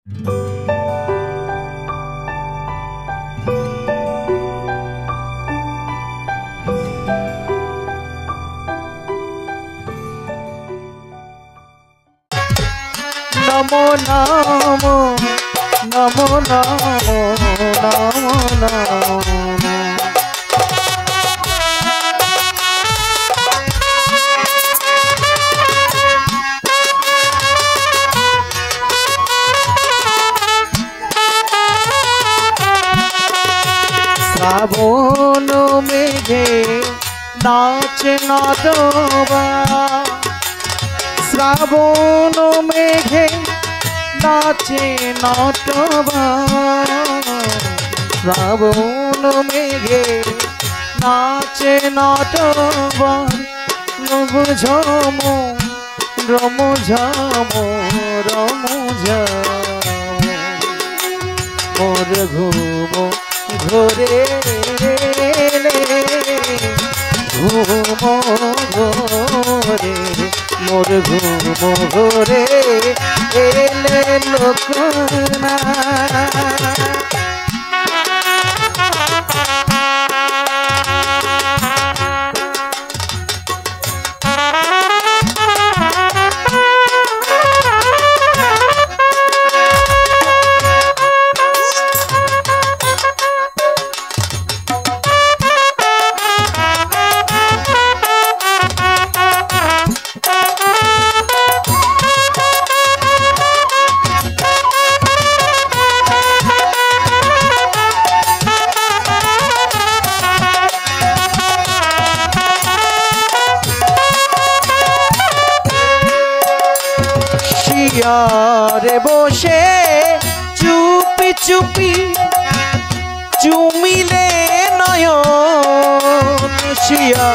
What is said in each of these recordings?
নমো নমো নমো নমো নমো নমো শ্রাবণ মেঘে নাচে নটবা শ্রাবণ মেঘে নাচে নটবা শ্রাবণ মেঘে নাচে নটবা নব ঝম রম ঝম রম ঝম মোর ঘুম ঘোরে ঘুম ঘোরে মোর ঘুম ঘোরে এলে লোকনা রে বসে চুপি চুপি চুমিলে নয়ন শিয়া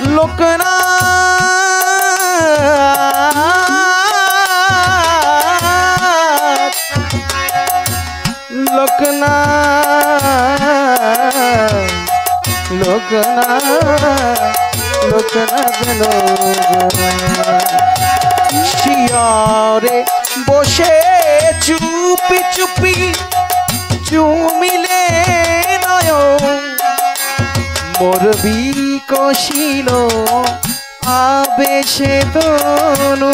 লোকনা লোকনা লোকনা লোকনা শিয়ারে বসে চুপি চুপি চুমিলে নয়ন মোর বিকশিল আবেশে তনু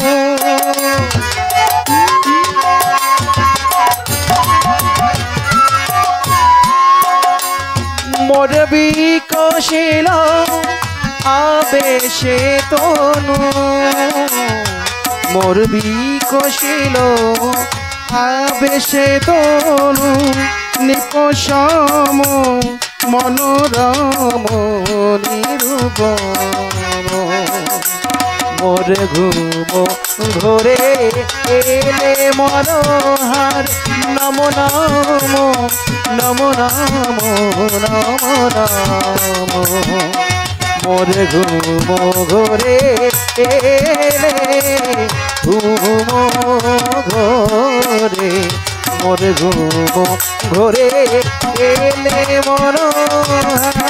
মোর বিকশিল আবেশে তনু মোর বিকশিল আবেশে তনু নিপসম মনোরম নিরূপম মোর ঘুম ঘোরে এলে মনোহার নম নম নম নম নম নম মোর ঘুম ঘোরে এলে ঘুম ঘোরে মোর ঘুম ঘোরে এলে মনোহার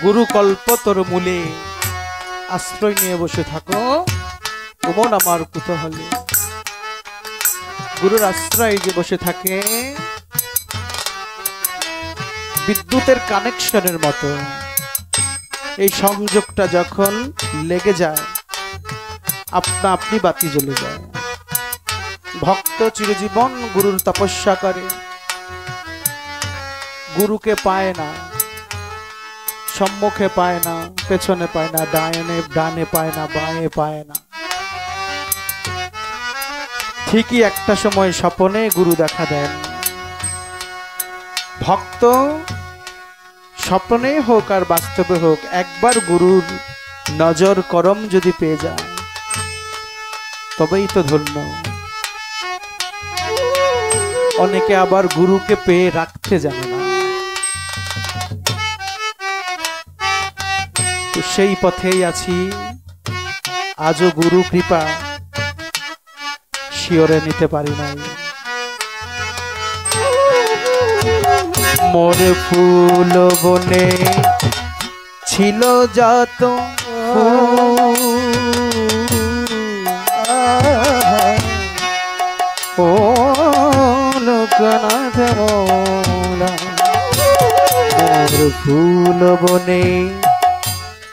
গুরু কল্পতর মূলে আশ্রয় নিয়ে বসে থাকো ওমন আমার কুতূহলে গুরুর আশ্রয় যে বসে থাকে বিদ্যুতের কানেকশনের মতো এই সংযোগটা যখন লেগে যায় আপনা আপনি বাতি জ্বলে যায় ভক্ত চিরজীবন গুরুর তপস্যা করে, গুরুকে পায় না, সম্মুখে পায় না, পেছনে পায় না, ডানে পায় না, বাঁয়ে পায় না। ঠিকই একটা সময় স্বপনে গুরু দেখা দেন। ভক্ত স্বপ্নে হোক আর বাস্তবে হোক, একবার গুরুর নজর করম যদি পেয়ে যায় তবেই তো ধন্য। অনেকে আবার গুরুকে পেয়ে রাখতে জানে না, তো সেই পথেই আছি। আজও গুরু কৃপা শিওরে নিতে পারি নাই। মোর ফুল বনে ছিল যত ও লোকনাথ মৌলা, মোর ফুল বনে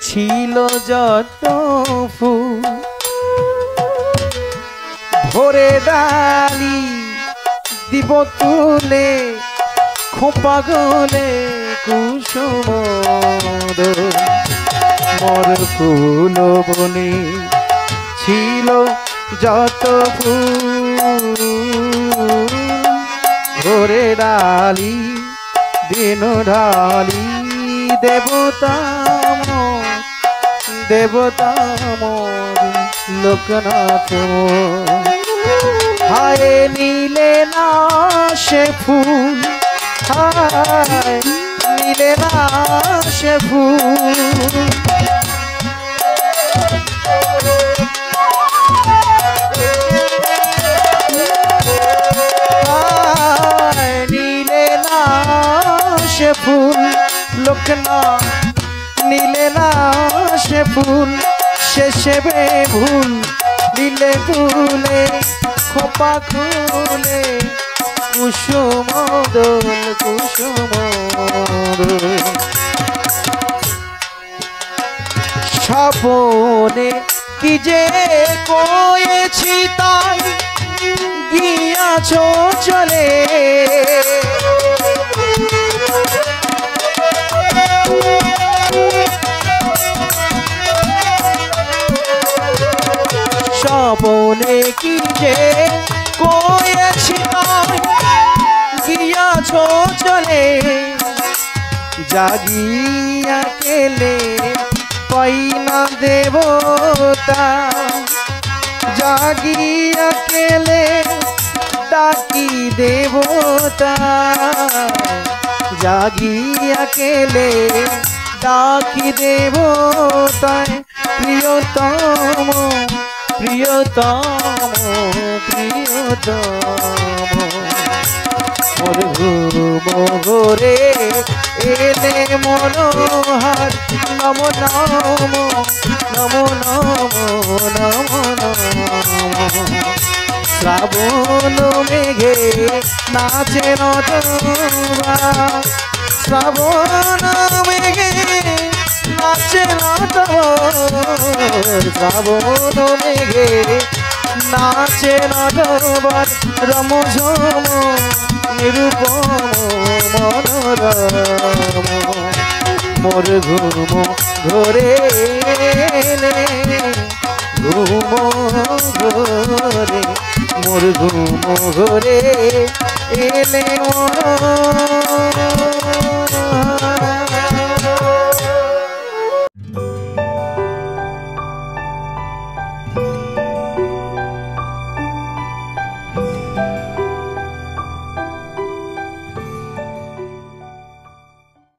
ছিল যত ফুল, ভরে ডালি দিব তুলে, খোপা গলে কুসুম। মোর ফুল বনে ছিল যত ফুল, ভরে ডালি দিন ঢালি, দেবতা দেবতা মোর লোকনাথ। হায় নীলে না সে ফুল, হায় নীলে না সে ফুল, হায় নীলে না সে ফুল, লোকনাথ নীলে না সে ফুল, শেষে ভুল দিলে তুলে, খোপা খুলে কুসুম দোল কুসুম। স্বপনে কি যে কয়েছি তাই গিয়াছ চলে, স্বপনে কি যে কয়েছি তাই গিয়াছ চলে, জাগিয়া কেলে পাই না দেবতা, জাগিয়া কেলে ডাকি দেবতা, জাগিয়া কেলে ডাকি দেবতায়। প্রিয়তম প্রিয়তম প্রিয়তম, মোর ঘুমরে এলে মনোহার, নম নম নম নম নম নম। শ্রাবণ মেঘে নাচে নটবা, শ্রাবণ মেঘে নাচে নটবর, শ্রাবণ মেঘে নাচে নটবর, রমঝম নিরূপম মনোরম। মোর ঘুম ঘরে ঘুম ঘরে, মোর ঘুম ঘরে এলে মন।